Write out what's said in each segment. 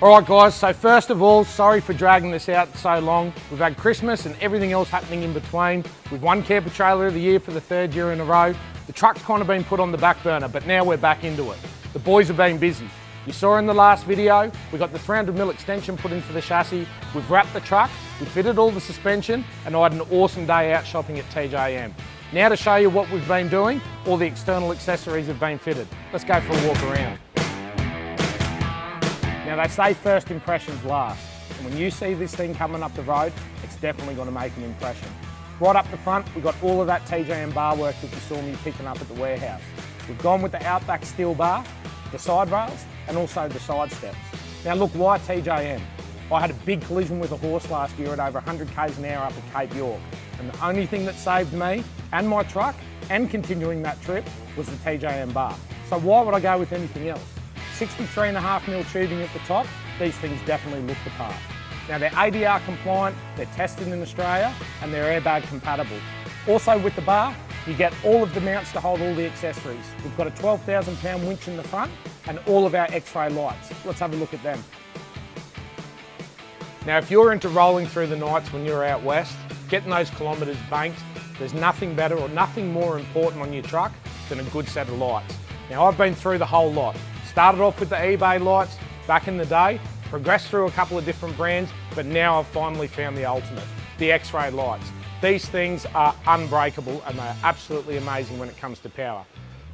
All right guys, so first of all, sorry for dragging this out so long. We've had Christmas and everything else happening in between. We've won Camper Trailer of the Year for the 3rd year in a row. The truck's kind of been put on the back burner, but now we're back into it. The boys have been busy. You saw in the last video, we got the 300mm extension put into the chassis. We've wrapped the truck, we fitted all the suspension, and I had an awesome day out shopping at TJM. Now to show you what we've been doing, all the external accessories have been fitted. Let's go for a walk around. Now they say first impressions last, and when you see this thing coming up the road, it's definitely going to make an impression. Right up the front, we've got all of that TJM bar work that you saw me picking up at the warehouse. We've gone with the Outback steel bar, the side rails, and also the side steps. Now look, why TJM? I had a big collision with a horse last year at over 100 k's an hour up at Cape York, and the only thing that saved me and my truck and continuing that trip was the TJM bar. So why would I go with anything else? 63.5mm tubing at the top, these things definitely look the part. Now they're ADR compliant, they're tested in Australia, and they're airbag compatible. Also with the bar, you get all of the mounts to hold all the accessories. We've got a 12,000 pound winch in the front and all of our X-ray lights. Let's have a look at them. Now if you're into rolling through the nights when you're out west, getting those kilometres banked, there's nothing better or nothing more important on your truck than a good set of lights. Now I've been through the whole lot. Started off with the eBay lights back in the day, progressed through a couple of different brands, but now I've finally found the ultimate, the X-ray lights. These things are unbreakable and they're absolutely amazing when it comes to power.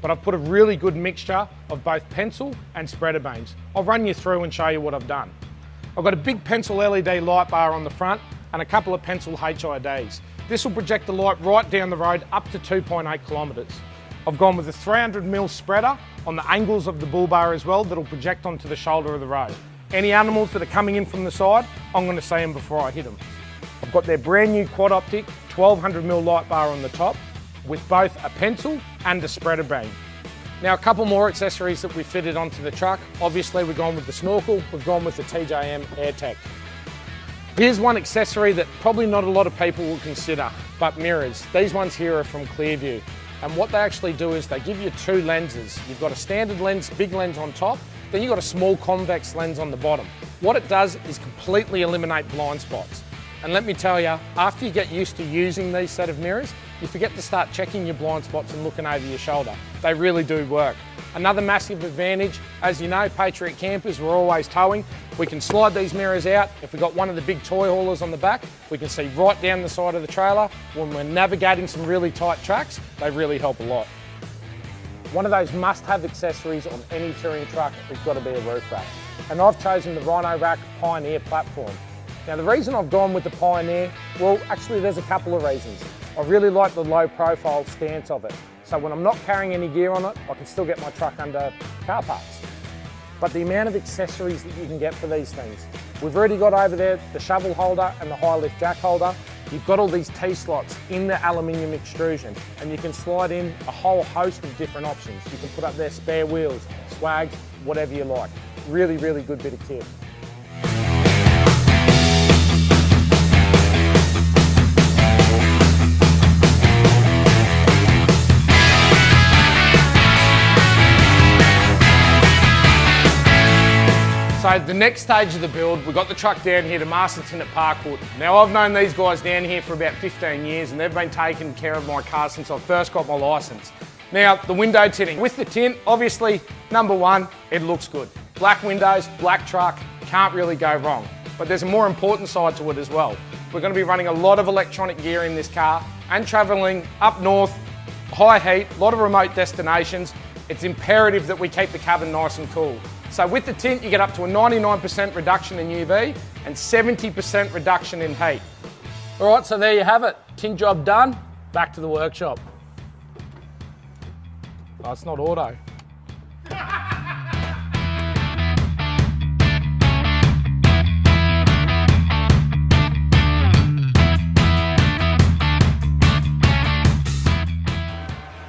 But I've put a really good mixture of both pencil and spreader beams. I'll run you through and show you what I've done. I've got a big pencil LED light bar on the front and a couple of pencil HIDs. This will project the light right down the road up to 2.8 kilometres. I've gone with a 300mm spreader on the angles of the bull bar as well that'll project onto the shoulder of the road. Any animals that are coming in from the side, I'm going to see them before I hit them. I've got their brand new quad optic 1200mm light bar on the top with both a pencil and a spreader beam. Now a couple more accessories that we fitted onto the truck. Obviously we've gone with the snorkel, we've gone with the TJM AirTech. Here's one accessory that probably not a lot of people will consider, but mirrors. These ones here are from Clearview. And what they actually do is they give you two lenses. You've got a standard lens, big lens on top, then you've got a small convex lens on the bottom. What it does is completely eliminate blind spots. And let me tell you, after you get used to using these set of mirrors, you forget to start checking your blind spots and looking over your shoulder. They really do work. Another massive advantage, as you know, Patriot Campers, we're always towing. We can slide these mirrors out. If we've got one of the big toy haulers on the back, we can see right down the side of the trailer. When we're navigating some really tight tracks, they really help a lot. One of those must-have accessories on any touring truck has got to be a roof rack. And I've chosen the Rhino Rack Pioneer platform. Now the reason I've gone with the Pioneer, well actually there's a couple of reasons. I really like the low profile stance of it. So when I'm not carrying any gear on it, I can still get my truck under car parks. But the amount of accessories that you can get for these things. We've already got over there the shovel holder and the high lift jack holder. You've got all these T-slots in the aluminium extrusion and you can slide in a whole host of different options. You can put up there spare wheels, swags, whatever you like. Really, really good bit of kit. So the next stage of the build, we got the truck down here to Masterton at Parkwood. Now I've known these guys down here for about 15 years and they've been taking care of my car since I first got my licence. Now the window tinting. With the tint, obviously, number one, it looks good. Black windows, black truck, can't really go wrong. But there's a more important side to it as well. We're going to be running a lot of electronic gear in this car and travelling up north, high heat, a lot of remote destinations. It's imperative that we keep the cabin nice and cool. So with the tint, you get up to a 99% reduction in UV and 70% reduction in heat. All right, so there you have it. Tint job done, back to the workshop. Oh, it's not auto.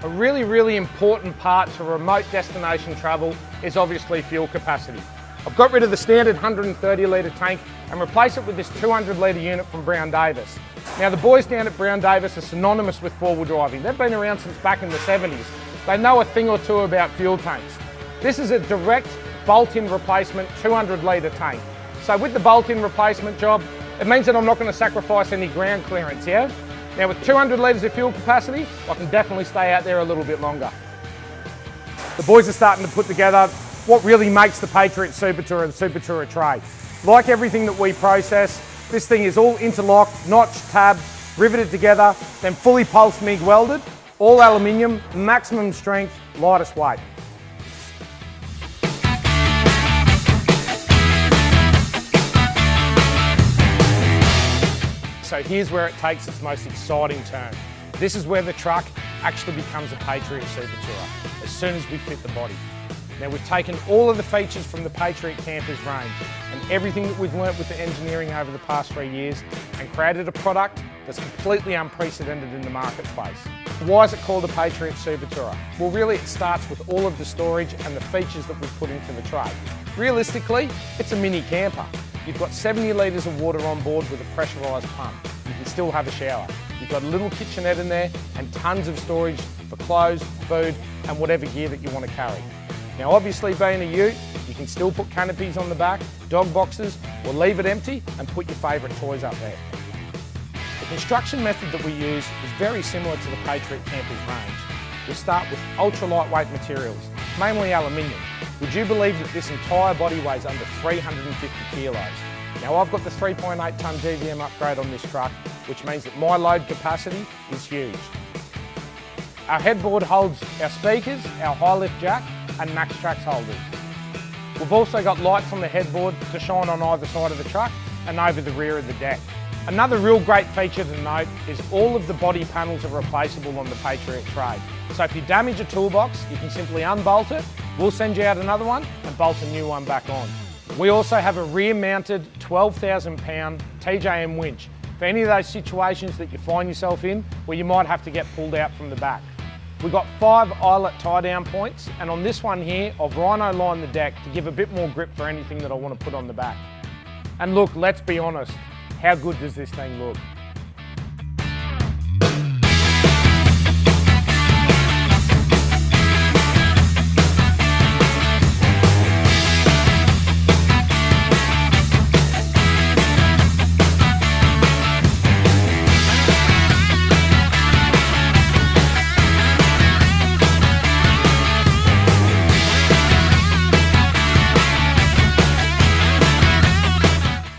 A really, really important part to remote destination travel is obviously fuel capacity. I've got rid of the standard 130 litre tank and replaced it with this 200 litre unit from Brown Davis. Now the boys down at Brown Davis are synonymous with four-wheel driving. They've been around since back in the 70s. They know a thing or two about fuel tanks. This is a direct bolt-in replacement 200 litre tank. So with the bolt-in replacement job, it means that I'm not going to sacrifice any ground clearance, yeah? Now with 200 litres of fuel capacity, I can definitely stay out there a little bit longer. The boys are starting to put together what really makes the Patriot Supertourer the Supertourer tray. Like everything that we process, this thing is all interlocked, notched, tabbed, riveted together, then fully pulse MIG welded, all aluminium, maximum strength, lightest weight. So here's where it takes its most exciting turn. This is where the truck actually becomes a Patriot Supertourer, as soon as we fit the body. Now we've taken all of the features from the Patriot Campers range and everything that we've learnt with the engineering over the past 3 years and created a product that's completely unprecedented in the marketplace. Why is it called a Patriot Supertourer? Well, really it starts with all of the storage and the features that we've put into the tray. Realistically, it's a mini camper. You've got 70 litres of water on board with a pressurised pump. You can still have a shower. You've got a little kitchenette in there and tons of storage for clothes, food and whatever gear that you want to carry. Now obviously being a ute, you can still put canopies on the back, dog boxes, or leave it empty and put your favourite toys up there. The construction method that we use is very similar to the Patriot Campers range. We start with ultra lightweight materials, mainly aluminium. Would you believe that this entire body weighs under 350 kilos? Now I've got the 3.8 tonne GVM upgrade on this truck, which means that my load capacity is huge. Our headboard holds our speakers, our high lift jack and max tracks holders. We've also got lights on the headboard to shine on either side of the truck and over the rear of the deck. Another real great feature to note is all of the body panels are replaceable on the Patriot tray. So if you damage a toolbox, you can simply unbolt it, we'll send you out another one and bolt a new one back on. We also have a rear mounted 12,000 pound TJM winch for any of those situations that you find yourself in where you might have to get pulled out from the back. We've got 5 eyelet tie down points, and on this one here, I've rhino lined the deck to give a bit more grip for anything that I want to put on the back. And look, let's be honest, how good does this thing look?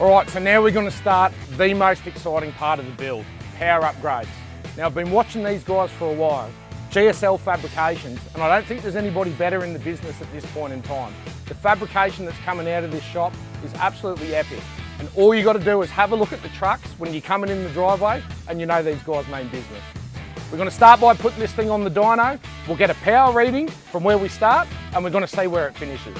Alright, so now we're going to start the most exciting part of the build, power upgrades. Now I've been watching these guys for a while, GSL Fabrications, and I don't think there's anybody better in the business at this point in time. The fabrication that's coming out of this shop is absolutely epic, and all you got to do is have a look at the trucks when you're coming in the driveway and you know these guys mean business. We're going to start by putting this thing on the dyno, we'll get a power reading from where we start and we're going to see where it finishes.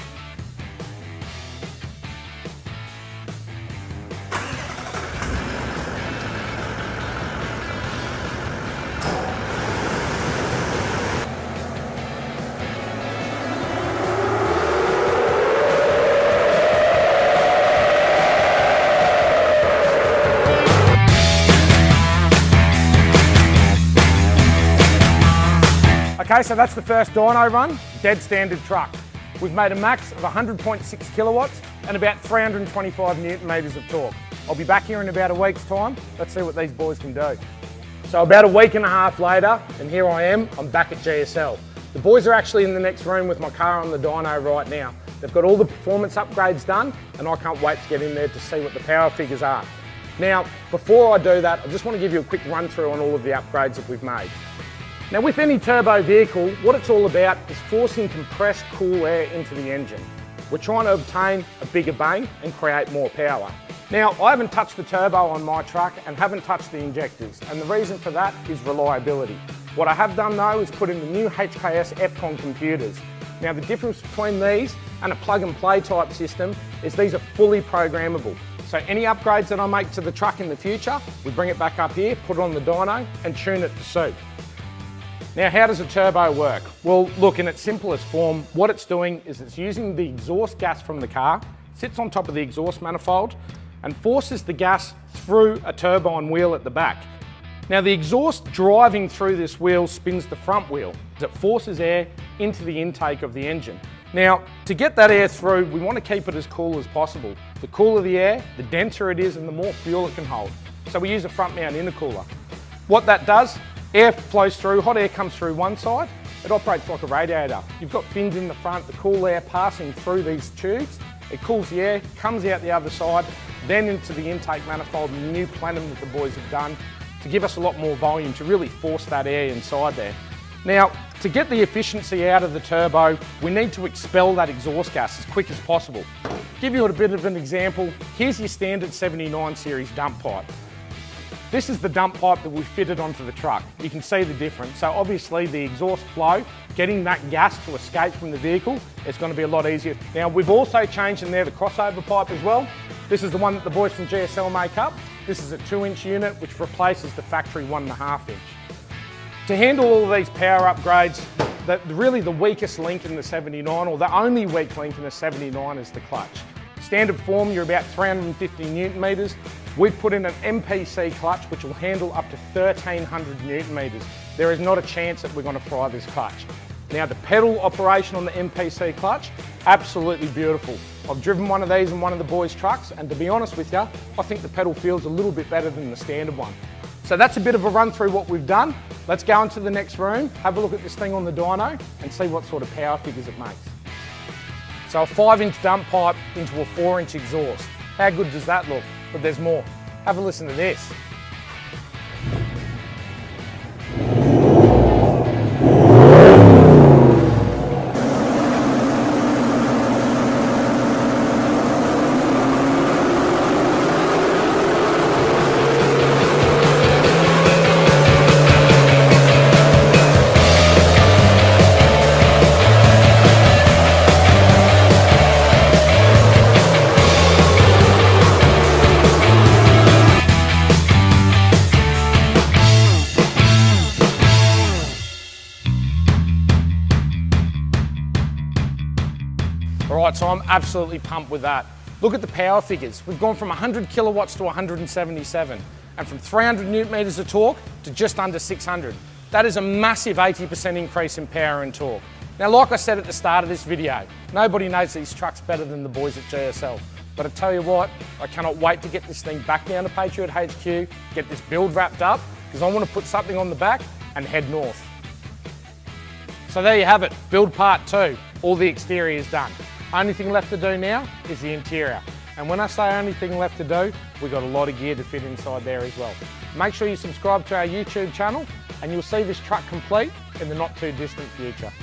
Okay, so that's the first dyno run, dead standard truck. We've made a max of 100.6 kilowatts and about 325 newton meters of torque. I'll be back here in about a week's time. Let's see what these boys can do. So about a week and a half later, and here I am, I'm back at GSL. The boys are actually in the next room with my car on the dyno right now. They've got all the performance upgrades done and I can't wait to get in there to see what the power figures are. Now, before I do that, I just want to give you a quick run through on all of the upgrades that we've made. Now with any turbo vehicle, what it's all about is forcing compressed cool air into the engine. We're trying to obtain a bigger bang and create more power. Now I haven't touched the turbo on my truck and haven't touched the injectors, and the reason for that is reliability. What I have done though is put in the new HKS FCON computers. Now the difference between these and a plug and play type system is these are fully programmable. So any upgrades that I make to the truck in the future, we bring it back up here, put it on the dyno and tune it to suit. Now, how does a turbo work? Well, look, in its simplest form, what it's doing is it's using the exhaust gas from the car, sits on top of the exhaust manifold, and forces the gas through a turbine wheel at the back. Now, the exhaust driving through this wheel spins the front wheel. It forces air into the intake of the engine. Now, to get that air through, we want to keep it as cool as possible. The cooler the air, the denser it is and the more fuel it can hold. So we use a front mount intercooler. What that does, air flows through, hot air comes through one side, it operates like a radiator. You've got fins in the front, the cool air passing through these tubes, it cools the air, comes out the other side, then into the intake manifold and the new plenum that the boys have done to give us a lot more volume, to really force that air inside there. Now, to get the efficiency out of the turbo, we need to expel that exhaust gas as quick as possible. Give you a bit of an example, here's your standard 79 series dump pipe. This is the dump pipe that we fitted onto the truck. You can see the difference. So obviously the exhaust flow, getting that gas to escape from the vehicle, is going to be a lot easier. Now we've also changed in there the crossover pipe as well. This is the one that the boys from GSL make up. This is a 2-inch unit which replaces the factory 1.5 inch. To handle all of these power upgrades, really the weakest link in the 79, or the only weak link in the 79, is the clutch. Standard form, you're about 350 Newton meters. We've put in an MPC clutch which will handle up to 1,300 Newton meters. There is not a chance that we're going to fry this clutch. Now the pedal operation on the MPC clutch, absolutely beautiful. I've driven one of these in one of the boys' trucks, and to be honest with you, I think the pedal feels a little bit better than the standard one. So that's a bit of a run through what we've done. Let's go into the next room, have a look at this thing on the dyno and see what sort of power figures it makes. So a 5-inch dump pipe into a 4-inch exhaust. How good does that look? But there's more. Have a listen to this. Alright, so I'm absolutely pumped with that. Look at the power figures. We've gone from 100 kilowatts to 177, and from 300 Newton meters of torque to just under 600. That is a massive 80% increase in power and torque. Now, like I said at the start of this video, nobody knows these trucks better than the boys at GSL. But I tell you what, I cannot wait to get this thing back down to Patriot HQ, get this build wrapped up, because I want to put something on the back and head north. So there you have it, build part 2. All the exterior is done. Only thing left to do now is the interior. And when I say only thing left to do, we've got a lot of gear to fit inside there as well. Make sure you subscribe to our YouTube channel and you'll see this truck complete in the not too distant future.